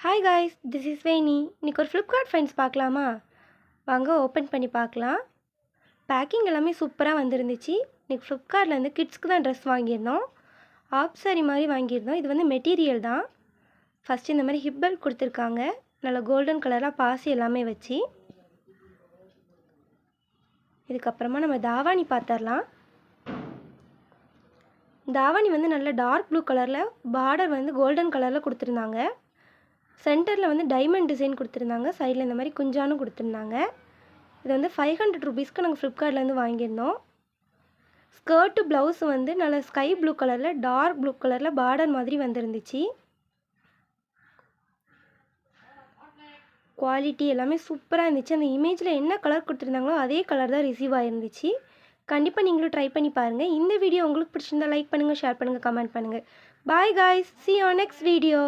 Hi guys, this is வேணி. இன்றைக்கி ஒரு Flipkart fines பார்க்கலாமா? வாங்க ஓப்பன் பண்ணி பார்க்கலாம். பேக்கிங் எல்லாமே சூப்பராக வந்துருந்துச்சு. இன்றைக்கி ஃப்ளிப்கார்ட்லேருந்து கிட்ஸ்க்கு தான் ட்ரெஸ் வாங்கியிருந்தோம். ஆப் சாரி மாதிரி வாங்கியிருந்தோம். இது வந்து மெட்டீரியல் தான். ஃபஸ்ட்டு இந்த மாதிரி ஹிப் பெல்ட் கொடுத்துருக்காங்க. நல்ல கோல்டன் கலராக பாசி எல்லாமே வச்சு. இதுக்கப்புறமா நம்ம தாவாணி பார்த்துடலாம். தாவாணி வந்து நல்ல டார்க் ப்ளூ கலரில், பார்டர் வந்து கோல்டன் கலரில் கொடுத்துருந்தாங்க. சென்டரில் வந்து டைமண்ட் டிசைன் கொடுத்துருந்தாங்க. சைடில் இந்த மாதிரி குஞ்சானும் கொடுத்துருந்தாங்க. இது வந்து 500 ருபீஸ்க்கு நாங்கள் ஃப்ளிப்கார்ட்லேருந்து வாங்கியிருந்தோம். ஸ்கர்ட்டு ப்ளவுஸ் வந்து நல்ல ஸ்கை ப்ளூ கலரில், டார்க் ப்ளூ கலரில் பார்டர் மாதிரி வந்துருந்துச்சு. குவாலிட்டி எல்லாமே சூப்பராக இருந்துச்சு. அந்த இமேஜில் என்ன கலர் கொடுத்துருந்தாங்களோ அதே கலர் தான் ரிசீவ் ஆகிருந்துச்சு. கண்டிப்பாக நீங்களும் ட்ரை பண்ணி பாருங்கள். இந்த வீடியோ உங்களுக்கு பிடிச்சிருந்தா லைக் பண்ணுங்கள், ஷேர் பண்ணுங்கள், கமெண்ட் பண்ணுங்கள். Bye guys, see you on next video.